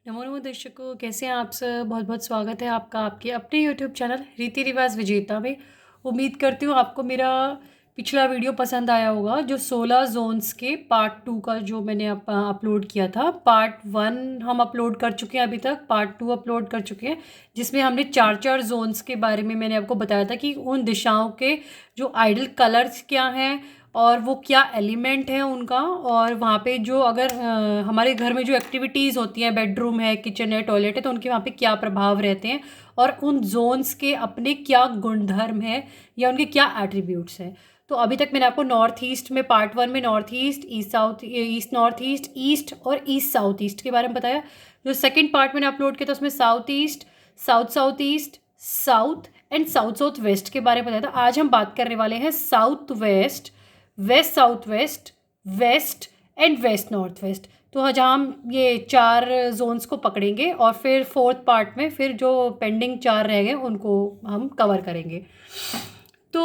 नमो नमो दर्शकों, कैसे हैं आप सब। बहुत बहुत स्वागत है आपका आपके अपने यूट्यूब चैनल रीति रिवाज विजेता में। उम्मीद करती हूँ आपको मेरा पिछला वीडियो पसंद आया होगा, जो 16 जोन्स के पार्ट 2 का जो मैंने अपलोड किया था। पार्ट 1 हम अपलोड कर चुके हैं, अभी तक पार्ट 2 अपलोड कर चुके हैं, जिसमें हमने चार चार जोन्स के बारे में मैंने आपको बताया था कि उन दिशाओं के जो आइडल कलर्स क्या हैं और वो क्या एलिमेंट है उनका, और वहाँ पे जो अगर हमारे घर में जो एक्टिविटीज़ होती हैं, बेडरूम है, किचन है, टॉयलेट है, तो उनके वहाँ पे क्या प्रभाव रहते हैं और उन जोन्स के अपने क्या गुणधर्म हैं या उनके क्या एट्रीब्यूट्स हैं। तो अभी तक मैंने आपको नॉर्थ ईस्ट में पार्ट 1 में north east, east south, east north east, east और ईस्ट साउथ ईस्ट के बारे में बताया। जो सेकेंड पार्ट मैंने अपलोड किया था उसमें south east, south south east, south and south south west के बारे में बताया था। आज हम बात करने वाले हैं south west, west south west, west and west north west. तो जहाँ हम ये चार जोन्स को पकड़ेंगे और फिर फोर्थ पार्ट में फिर जो पेंडिंग चार रह गए उनको हम कवर करेंगे। तो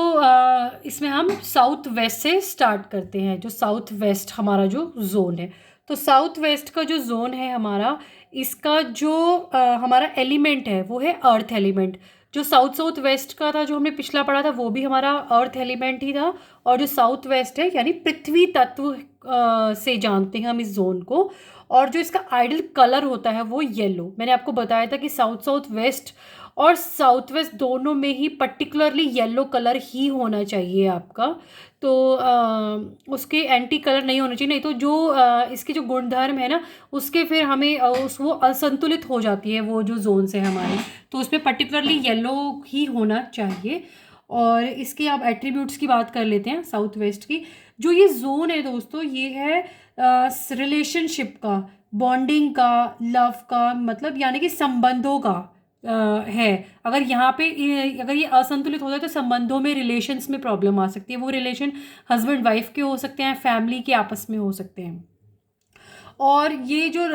इसमें हम साउथ वेस्ट से स्टार्ट करते हैं। जो साउथ वेस्ट हमारा जो जोन है, तो साउथ वेस्ट का जो जोन है हमारा, इसका जो हमारा एलिमेंट है वो है अर्थ एलिमेंट। जो साउथ साउथ वेस्ट का था जो हमने पिछला पढ़ा था वो भी हमारा अर्थ एलिमेंट ही था। और जो साउथ वेस्ट है यानी पृथ्वी तत्व से जानते हैं हम इस जोन को। और जो इसका आइडल कलर होता है वो येलो। मैंने आपको बताया था कि साउथ साउथ वेस्ट और साउथ वेस्ट दोनों में ही पर्टिकुलरली येलो कलर ही होना चाहिए आपका। तो उसके एंटी कलर नहीं होना चाहिए, नहीं तो जो इसके जो गुणधर्म है ना उसके फिर हमें वो असंतुलित हो जाती है वो जो जोन्स है हमारे। तो उसमें पर्टिकुलरली येलो ही होना चाहिए। और इसके आप एट्रीब्यूट्स की बात कर लेते हैं साउथ वेस्ट की। जो ये जोन है दोस्तों, ये है रिलेशनशिप का, बॉन्डिंग का, लव का, मतलब यानी कि संबंधों का है। अगर यहाँ पे अगर ये असंतुलित होता है तो संबंधों में, रिलेशंस में प्रॉब्लम आ सकती है। वो रिलेशन हस्बैंड वाइफ के हो सकते हैं, फैमिली के आपस में हो सकते हैं। और ये जो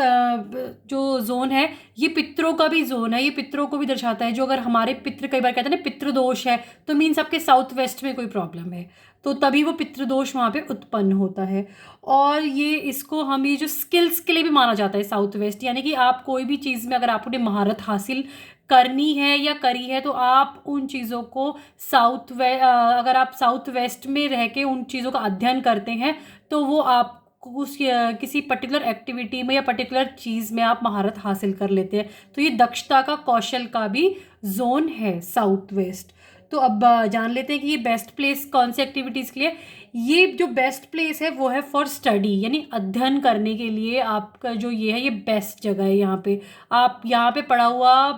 जोन है ये पितरों का भी जोन है। ये पितरों को भी दर्शाता है। जो अगर हमारे पितृ, कई बार कहते हैं ना पितृदोष है, तो मीन्स आपके साउथ वेस्ट में कोई प्रॉब्लम है, तो तभी वो पितृदोष वहाँ पे उत्पन्न होता है। और ये इसको हम ये जो स्किल्स के लिए भी माना जाता है साउथ वेस्ट, यानी कि आप कोई भी चीज़ में अगर आपने महारत हासिल करनी है या करी है तो आप उन चीज़ों को अगर आप साउथ वेस्ट में रह के उन चीज़ों का अध्ययन करते हैं तो वो आप उस किसी पर्टिकुलर एक्टिविटी में या पर्टिकुलर चीज़ में आप महारत हासिल कर लेते हैं। तो ये दक्षता का, कौशल का भी जोन है साउथ वेस्ट। तो अब जान लेते हैं कि ये बेस्ट प्लेस कौन सी एक्टिविटीज़ के लिए। ये जो बेस्ट प्लेस है वो है फॉर स्टडी, यानी अध्ययन करने के लिए आपका जो ये है ये बेस्ट जगह है। यहाँ पे आप यहाँ पे पढ़ा हुआ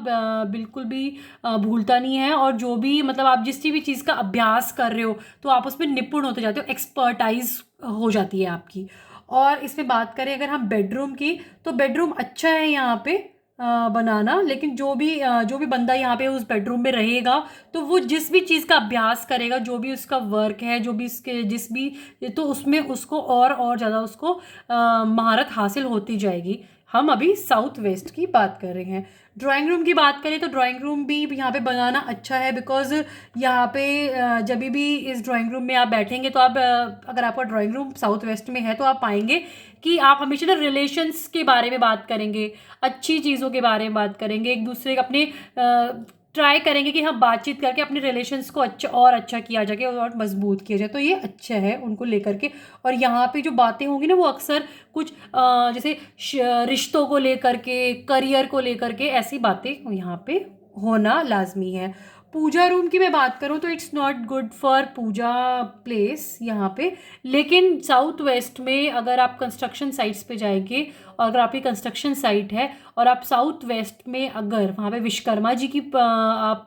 बिल्कुल भी भूलता नहीं है। और जो भी मतलब आप जिस भी चीज़ का अभ्यास कर रहे हो तो आप उसमें निपुण होते जाते हो, एक्सपर्टाइज हो जाती है आपकी। और इसमें बात करें अगर हम बेडरूम की, तो बेडरूम अच्छा है यहाँ पे बनाना। लेकिन जो भी बंदा यहाँ पे उस बेडरूम में रहेगा तो वो जिस भी चीज़ का अभ्यास करेगा, जो भी उसका वर्क है, जो भी इसके जिस भी, तो उसमें उसको और ज़्यादा उसको महारत हासिल होती जाएगी। हम अभी साउथ वेस्ट की बात कर रहे हैं। ड्राइंग रूम की बात करें तो ड्राइंग रूम भी यहाँ पे बनाना अच्छा है, बिकॉज यहाँ पे जब भी इस ड्राइंग रूम में आप बैठेंगे तो आप अगर आपका ड्राइंग रूम साउथ वेस्ट में है तो आप पाएंगे कि आप हमेशा ना रिलेशंस के बारे में बात करेंगे, अच्छी चीज़ों के बारे में बात करेंगे, एक दूसरे के अपने ट्राई करेंगे कि हम बातचीत करके अपने रिलेशंस को अच्छा किया जाए और मजबूत किया जाए। तो ये अच्छा है उनको लेकर के। और यहाँ पे जो बातें होंगी ना वो अक्सर कुछ जैसे रिश्तों को लेकर के, करियर को लेकर के, ऐसी बातें यहाँ पे होना लाजमी है। पूजा रूम की मैं बात करूँ तो it's not good for puja place यहाँ पे। लेकिन साउथ वेस्ट में अगर आप कंस्ट्रक्शन साइट्स पे जाएंगे और अगर आपकी कंस्ट्रक्शन साइट है और आप साउथ वेस्ट में अगर वहाँ पे विश्वकर्मा जी की आप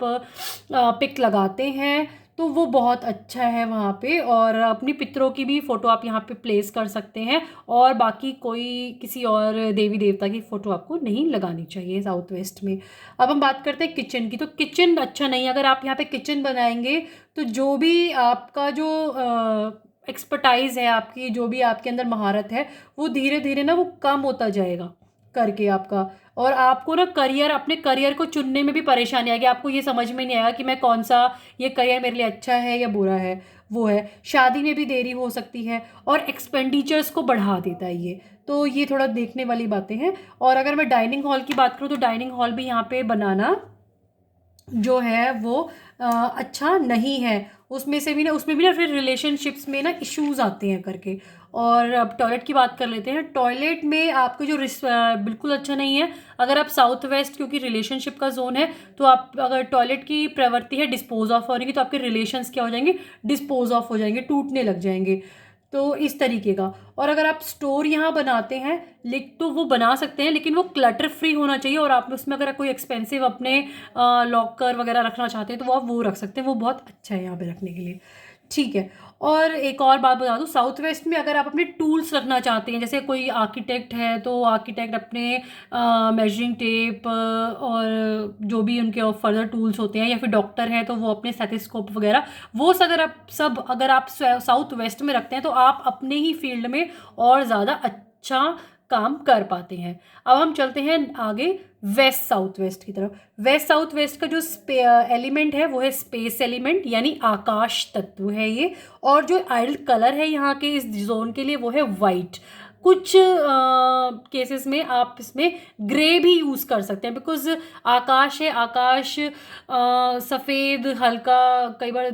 पिक लगाते हैं तो वो बहुत अच्छा है वहाँ पे। और अपनी पितरों की भी फ़ोटो आप यहाँ पे प्लेस कर सकते हैं। और बाकी कोई किसी और देवी देवता की फ़ोटो आपको नहीं लगानी चाहिए साउथ वेस्ट में। अब हम बात करते हैं किचन की। तो किचन अच्छा नहीं है। अगर आप यहाँ पे किचन बनाएंगे तो जो भी आपका जो एक्सपर्टाइज है, आपकी जो भी आपके अंदर महारत है, वो धीरे धीरे ना वो कम होता जाएगा करके आपका। और आपको ना करियर, अपने करियर को चुनने में भी परेशानी आएगी, आपको ये समझ में नहीं आएगा कि मैं कौन सा ये करियर मेरे लिए अच्छा है या बुरा है। वो है, शादी में भी देरी हो सकती है और एक्सपेंडिचर्स को बढ़ा देता है ये, तो ये थोड़ा देखने वाली बातें हैं। और अगर मैं डाइनिंग हॉल की बात करूँ तो डाइनिंग हॉल भी यहाँ पे बनाना जो है वो अच्छा नहीं है। उसमें भी ना फिर रिलेशनशिप्स में ना इश्यूज आते हैं करके। और अब टॉयलेट की बात कर लेते हैं। टॉयलेट में आपको जो बिल्कुल अच्छा नहीं है। अगर आप साउथ वेस्ट, क्योंकि रिलेशनशिप का जोन है, तो आप अगर टॉयलेट की प्रवृत्ति है डिस्पोज ऑफ होने की, तो आपके रिलेशंस क्या हो जाएंगे, डिस्पोज ऑफ हो जाएंगे, टूटने लग जाएंगे। तो इस तरीके का। और अगर आप स्टोर यहाँ बनाते हैं तो वो बना सकते हैं, लेकिन वो क्लटर फ्री होना चाहिए। और आप उसमें अगर कोई एक्सपेंसिव अपने लॉकर वगैरह रखना चाहते हैं तो आप वो रख सकते हैं, वो बहुत अच्छा है यहाँ पे रखने के लिए। ठीक है। और एक और बात बता दूँ, साउथ वेस्ट में अगर आप अपने टूल्स रखना चाहते हैं, जैसे कोई आर्किटेक्ट है तो आर्किटेक्ट अपने मेजरिंग टेप और जो भी उनके फर्दर टूल्स होते हैं, या फिर डॉक्टर है तो वो अपने स्टेथोस्कोप वगैरह, वो अगर आप साउथ वेस्ट में रखते हैं तो आप अपने ही फील्ड में और ज़्यादा अच्छा काम कर पाते हैं। अब हम चलते हैं आगे वेस्ट साउथ वेस्ट की तरफ। वेस्ट साउथ वेस्ट का जो एलिमेंट है वो है स्पेस एलिमेंट, यानी आकाश तत्व है ये। और जो आइडल कलर है यहाँ के इस जोन के लिए वो है वाइट। कुछ केसेस में आप इसमें ग्रे भी यूज़ कर सकते हैं, बिकॉज आकाश है, आकाश सफ़ेद हल्का, कई बार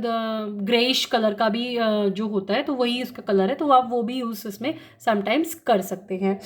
ग्रेइश कलर का भी जो होता है, तो वही उसका कलर है, तो आप वो भी यूज़ इसमें समटाइम्स कर सकते हैं।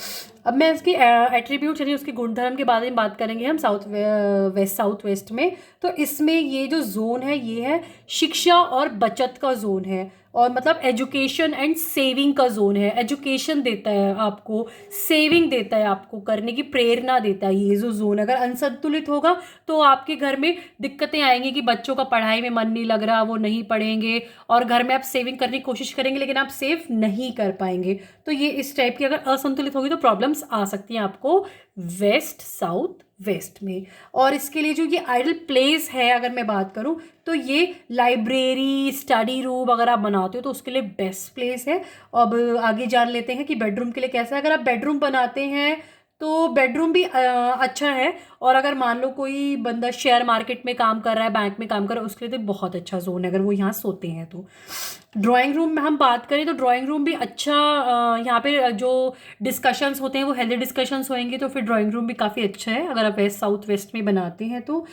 अब मैं इसकी एट्रीब्यूट यानी उसके गुणधर्म के बारे में बात करेंगे हम साउथ वेस्ट में। तो इसमें ये जो जोन है ये है शिक्षा और बचत का जोन है, और मतलब एजुकेशन एंड सेविंग का जोन है। एजुकेशन देता है आपको, सेविंग देता है आपको, करने की प्रेरणा देता है ये जो जोन। अगर असंतुलित होगा तो आपके घर में दिक्कतें आएंगी कि बच्चों का पढ़ाई में मन नहीं लग रहा, वो नहीं पढ़ेंगे, और घर में आप सेविंग करने की कोशिश करेंगे लेकिन आप सेव नहीं कर पाएंगे। तो ये इस टाइप की अगर असंतुलित होगी तो प्रॉब्लम्स आ सकती हैं आपको वेस्ट साउथ वेस्ट में। और इसके लिए जो ये आइडल प्लेस है अगर मैं बात करूं तो ये लाइब्रेरी, स्टडी रूम अगर आप बनाते हो तो उसके लिए बेस्ट प्लेस है। अब आगे जान लेते हैं कि बेडरूम के लिए कैसा है। अगर आप बेडरूम बनाते हैं तो बेडरूम भी अच्छा है। और अगर मान लो कोई बंदा शेयर मार्केट में काम कर रहा है, बैंक में काम कर रहा है, उसके लिए तो बहुत अच्छा जोन है अगर वो यहाँ सोते हैं तो। ड्राइंग रूम में हम बात करें तो ड्राइंग रूम भी अच्छा, यहाँ पे जो डिस्कशंस होते हैं वो हेल्दी डिस्कशंस होंगे, तो फिर ड्राइंग रूम भी काफ़ी अच्छा है अगर आप वेस्ट साउथ वेस्ट में बनाते हैं तो।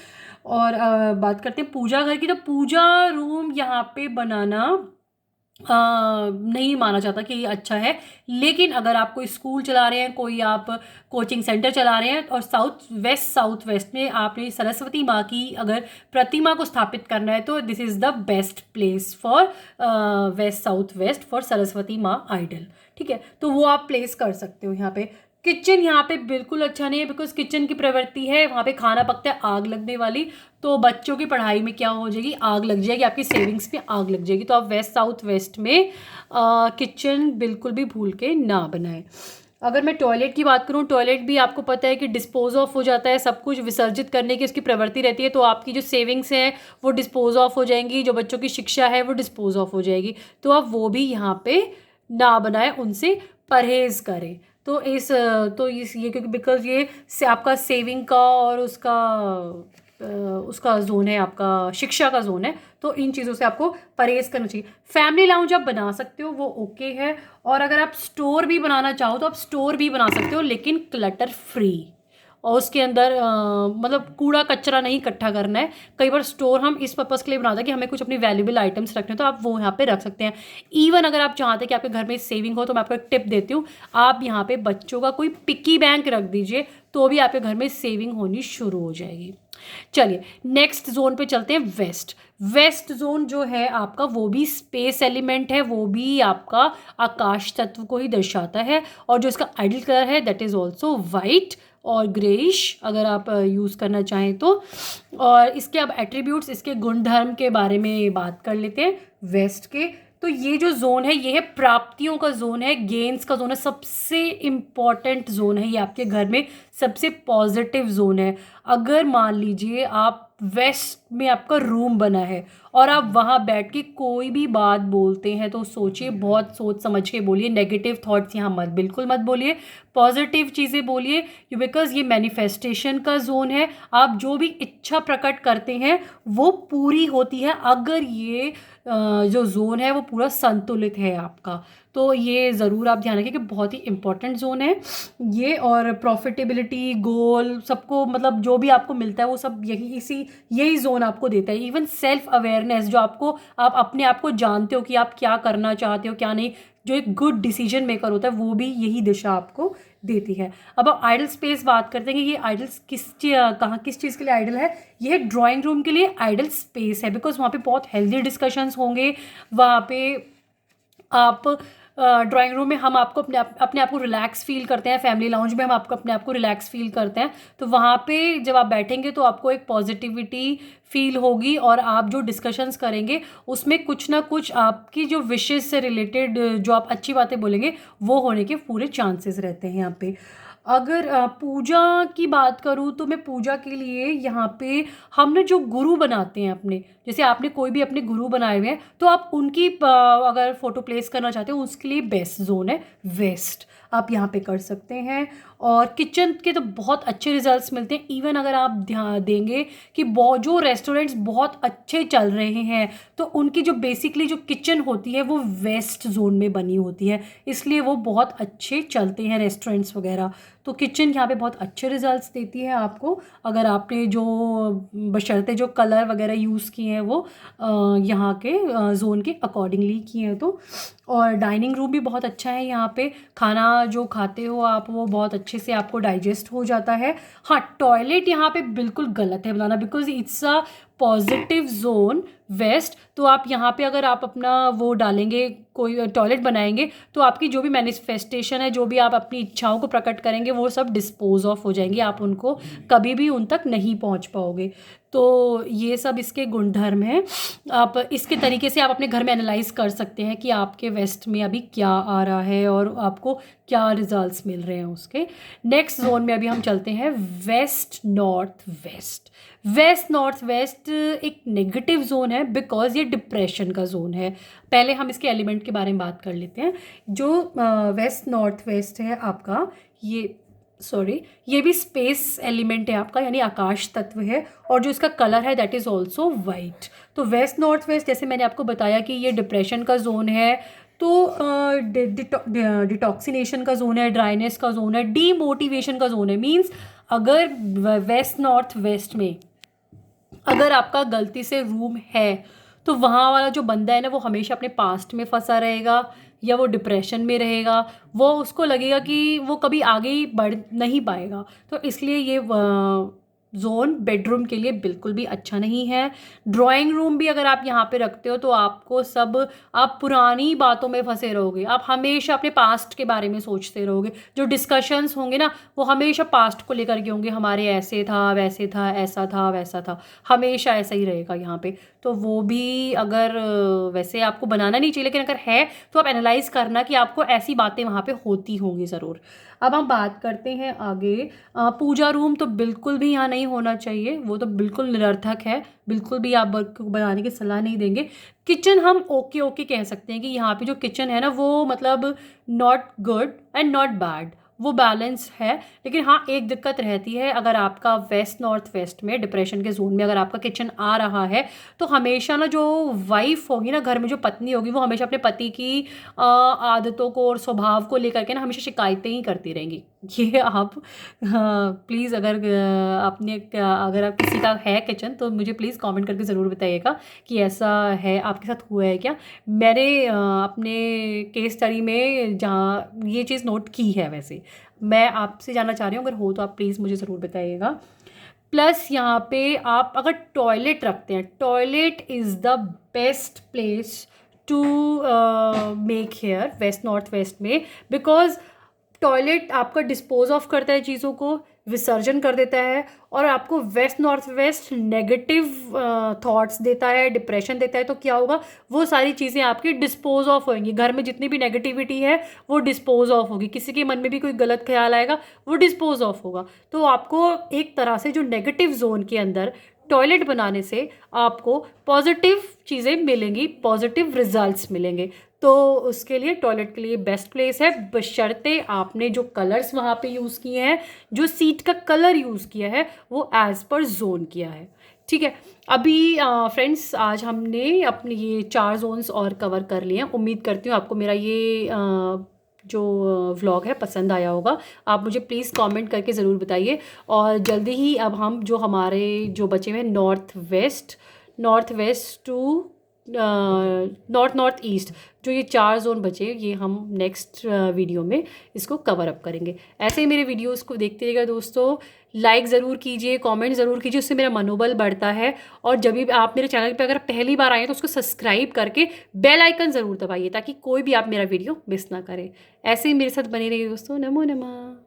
और बात करते हैं पूजा घर की, तो पूजा रूम यहाँ पे बनाना नहीं माना जाता कि ये अच्छा है। लेकिन अगर आप कोई स्कूल चला रहे हैं, कोई आप कोचिंग सेंटर चला रहे हैं, और साउथ वेस्ट में आपने सरस्वती माँ की अगर प्रतिमा को स्थापित करना है तो this is the best place for waste south waste for Saraswati माँ आइडल। ठीक है, तो वो आप प्लेस कर सकते हो यहाँ पे। किचन यहाँ पे बिल्कुल अच्छा नहीं है, बिकॉज किचन की प्रवृत्ति है वहाँ पे खाना पकता है आग लगने वाली, तो बच्चों की पढ़ाई में क्या हो जाएगी, आग लग जाएगी, आपकी सेविंग्स में आग लग जाएगी। तो आप वेस्ट साउथ वेस्ट में किचन बिल्कुल भी भूल के ना बनाएं। अगर मैं टॉयलेट की बात करूँ, टॉयलेट भी आपको पता है कि डिस्पोज ऑफ हो जाता है, सब कुछ विसर्जित करने की उसकी प्रवृत्ति रहती है, तो आपकी जो सेविंग्स हैं वो डिस्पोज ऑफ हो जाएंगी, जो बच्चों की शिक्षा है वो डिस्पोज ऑफ हो जाएगी, तो आप वो भी यहाँ पे ना बनाएं, उनसे परहेज़ करें। तो इस ये क्योंकि बिकॉज ये से आपका सेविंग का और उसका जोन है, आपका शिक्षा का जोन है, तो इन चीज़ों से आपको परहेज करना चाहिए। फैमिली लाउंज आप बना सकते हो, वो ओके है। और अगर आप स्टोर भी बनाना चाहो तो आप स्टोर भी बना सकते हो, लेकिन क्लटर फ्री, और उसके अंदर मतलब कूड़ा कचरा नहीं इकट्ठा करना है। कई बार स्टोर हम इस पर्पज़ के लिए बनाते हैं कि हमें कुछ अपनी वैल्यूबल आइटम्स रखने हैं, तो आप वो यहाँ पे रख सकते हैं। इवन अगर आप चाहते हैं कि आपके घर में सेविंग हो तो मैं आपको एक टिप देती हूँ, आप यहाँ पे बच्चों का कोई पिकी बैंक रख दीजिए, तो भी आपके घर में सेविंग होनी शुरू हो जाएगी। चलिए नेक्स्ट जोन पे चलते हैं, वेस्ट जोन जो है आपका वो भी स्पेस एलिमेंट है, वो भी आपका आकाश तत्व को ही दर्शाता है। और जो इसका आइडल कलर है दैट इज़ ऑल्सो वाइट और ग्रेइश अगर आप यूज़ करना चाहें तो। और इसके अब एट्रीब्यूट्स, इसके गुणधर्म के बारे में बात कर लेते हैं वेस्ट के। तो ये जो जोन है ये है प्राप्तियों का जोन है, गेन्स का जोन है, सबसे इम्पॉर्टेंट जोन है ये आपके घर में सबसे पॉजिटिव जोन है। अगर मान लीजिए आप वेस्ट में आपका रूम बना है और आप वहाँ बैठ के कोई भी बात बोलते हैं तो सोचिए, बहुत सोच समझ के बोलिए। नेगेटिव थॉट्स यहाँ मत, बिल्कुल मत बोलिए, पॉजिटिव चीज़ें बोलिए, बिकॉज ये मैनिफेस्टेशन का जोन है। आप जो भी इच्छा प्रकट करते हैं वो पूरी होती है अगर ये जो जोन है वो पूरा संतुलित है आपका। तो ये ज़रूर आप ध्यान रखिए कि बहुत ही इंपॉर्टेंट जोन है ये। और प्रॉफिटेबिलिटी, गोल, सबको मतलब जो भी आपको मिलता है वो सब यही जोन आपको देता है। इवन सेल्फ अवेयरनेस, जो आप अपने आप को जानते हो कि आप क्या करना चाहते हो क्या नहीं, जो एक गुड डिसीजन मेकर होता है, वो भी यही दिशा आपको देती है। अब आप आइडल स्पेस बात करते हैं कि ये आइडल्स किस चीज़ के लिए आइडल है। ये ड्राइंग रूम के लिए आइडल स्पेस है, बिकॉज वहाँ पे बहुत हेल्दी डिस्कशंस होंगे। वहाँ पे आप ड्राइंग रूम में हम आपको अपने आप को रिलैक्स फील करते हैं। फैमिली लाउंज में हम आपको अपने आप को रिलैक्स फील करते हैं। तो वहाँ पे जब आप बैठेंगे तो आपको एक पॉजिटिविटी फील होगी और आप जो डिस्कशंस करेंगे उसमें कुछ ना कुछ आपकी जो विशेष से रिलेटेड जो आप अच्छी बातें बोलेंगे वो होने के पूरे चांसेस रहते हैं यहाँ पे। अगर पूजा की बात करूँ तो मैं पूजा के लिए यहाँ पे हम ना जो गुरु बनाते हैं अपने, जैसे आपने कोई भी अपने गुरु बनाए हुए हैं तो आप उनकी अगर फ़ोटो प्लेस करना चाहते हो उसके लिए बेस्ट जोन है वेस्ट, आप यहाँ पे कर सकते हैं। और किचन के तो बहुत अच्छे रिजल्ट्स मिलते हैं। इवन अगर आप ध्यान देंगे कि जो रेस्टोरेंट्स बहुत अच्छे चल रहे हैं तो उनकी जो बेसिकली जो किचन होती है वो वेस्ट जोन में बनी होती है, इसलिए वो बहुत अच्छे चलते हैं रेस्टोरेंट्स वगैरह। तो किचन यहाँ पे बहुत अच्छे रिजल्ट्स देती है आपको, अगर आपने जो बशर्ते जो कलर वगैरह यूज़ किए हैं वो यहाँ के जोन के अकॉर्डिंगली किए हैं तो। और डाइनिंग रूम भी बहुत अच्छा है, यहाँ पे खाना जो खाते हो आप वो बहुत अच्छे से आपको डाइजेस्ट हो जाता है। हाँ, टॉयलेट यहाँ पे बिल्कुल गलत है बनाना, because it's a positive zone waste. तो आप यहाँ पे अगर आप अपना वो डालेंगे, कोई टॉयलेट बनाएंगे तो आपकी जो भी मैनिफेस्टेशन है, जो भी आप अपनी इच्छाओं को प्रकट करेंगे वो सब डिस्पोज ऑफ हो जाएंगी, आप उनको कभी भी उन तक नहीं पहुँच पाओगे। तो ये सब इसके गुणधर्म हैं। आप इसके तरीके से आप अपने घर में एनालाइज कर सकते हैं कि आपके वेस्ट में अभी क्या आ रहा है और आपको क्या रिजल्ट्स मिल रहे हैं उसके। नेक्स्ट जोन में अभी हम चलते हैं waste north waste. Waste north waste एक नेगेटिव जोन है बिकॉज ये डिप्रेशन का जोन है। पहले हम इसके एलिमेंट के बारे में बात कर लेते हैं। जो वेस्ट नॉर्थ वेस्ट है आपका, ये भी स्पेस एलिमेंट है आपका, यानी आकाश तत्व है, और जो इसका कलर है दैट इज़ ऑल्सो वाइट। तो वेस्ट नॉर्थ वेस्ट, जैसे मैंने आपको बताया कि ये डिप्रेशन का जोन है, तो डिटॉक्सिनेशन का जोन है, ड्राइनेस का जोन है, डीमोटिवेशन का जोन है। मीन्स अगर वेस्ट नॉर्थ वेस्ट में अगर आपका गलती से रूम है तो वहाँ वाला जो बंदा है ना वो हमेशा अपने पास्ट में फंसा रहेगा या वो डिप्रेशन में रहेगा, वो उसको लगेगा कि वो कभी आगे ही बढ़ नहीं पाएगा। तो इसलिए ये जोन बेडरूम के लिए बिल्कुल भी अच्छा नहीं है। ड्राइंग रूम भी अगर आप यहाँ पे रखते हो तो आप पुरानी बातों में फंसे रहोगे, आप हमेशा अपने पास्ट के बारे में सोचते रहोगे। जो डिस्कशंस होंगे ना वो हमेशा पास्ट को लेकर के होंगे, हमारे ऐसे था वैसे था, ऐसा था वैसा था, हमेशा ऐसा ही रहेगा यहाँ पे। तो वो भी अगर वैसे आपको बनाना नहीं चाहिए, लेकिन अगर है तो आप एनालाइज करना कि आपको ऐसी बातें वहाँ पे होती होंगी ज़रूर। अब हम बात करते हैं आगे। पूजा रूम तो बिल्कुल भी यहाँ नहीं होना चाहिए, वो तो बिल्कुल निरर्थक है, बिल्कुल भी आप बनाने की सलाह नहीं देंगे। किचन हम ओके ओके कह सकते हैं कि यहाँ पे जो किचन है ना वो मतलब not good and not bad, वो बैलेंस है। लेकिन हाँ, एक दिक्कत रहती है, अगर आपका वेस्ट नॉर्थ वेस्ट में डिप्रेशन के जोन में अगर आपका किचन आ रहा है तो हमेशा ना जो वाइफ होगी ना घर में, जो पत्नी होगी, वो हमेशा अपने पति की आदतों को और स्वभाव को लेकर के ना हमेशा शिकायतें ही करती रहेंगी। ये आप प्लीज़ अगर आप किसी का है किचन तो मुझे प्लीज़ कमेंट करके ज़रूर बताइएगा कि ऐसा है, आपके साथ हुआ है क्या। मैंने अपने केस स्टडी में जहाँ ये चीज़ नोट की है, वैसे मैं आपसे जानना चाह रही हूँ, अगर हो तो आप प्लीज़ मुझे ज़रूर बताइएगा। प्लस यहाँ पे आप अगर टॉयलेट रखते हैं, toilet is the best place to make here west north west में, बिकॉज टॉयलेट आपका डिस्पोज ऑफ करता है चीज़ों को, विसर्जन कर देता है और आपको waste north waste negative thoughts देता है, डिप्रेशन देता है, तो क्या होगा, वो सारी चीज़ें आपकी डिस्पोज ऑफ होंगी। घर में जितनी भी नेगेटिविटी है वो डिस्पोज ऑफ होगी। किसी के मन में भी कोई गलत ख्याल आएगा वो डिस्पोज ऑफ होगा। तो आपको एक तरह से जो नेगेटिव जोन के अंदर टॉयलेट बनाने से आपको पॉजिटिव चीज़ें मिलेंगी, पॉजिटिव रिजल्ट्स मिलेंगे। तो उसके लिए टॉयलेट के लिए बेस्ट प्लेस है, बशर्ते आपने जो कलर्स वहाँ पे यूज़ किए हैं, जो सीट का कलर यूज़ किया है वो एज़ पर जोन किया है। ठीक है, अभी फ्रेंड्स आज हमने अपने ये 4 जोन्स और कवर कर लिए हैं। उम्मीद करती हूँ आपको मेरा ये जो व्लॉग है पसंद आया होगा। आप मुझे प्लीज़ कमेंट करके ज़रूर बताइए। और जल्दी ही अब हम जो हमारे जो बचे हुए north west to north east, जो ये 4 जोन बचे ये हम नेक्स्ट वीडियो में इसको कवर अप करेंगे। ऐसे ही मेरे वीडियोस को देखते रहिएगा दोस्तों, लाइक ज़रूर कीजिए, कमेंट ज़रूर कीजिए, उससे मेरा मनोबल बढ़ता है। और जब भी आप मेरे चैनल पे अगर पहली बार आए तो उसको सब्सक्राइब करके बेल आइकन ज़रूर दबाइए ताकि कोई भी आप मेरा वीडियो मिस ना करें। ऐसे ही मेरे साथ बने रहिए दोस्तों। नमो नमः।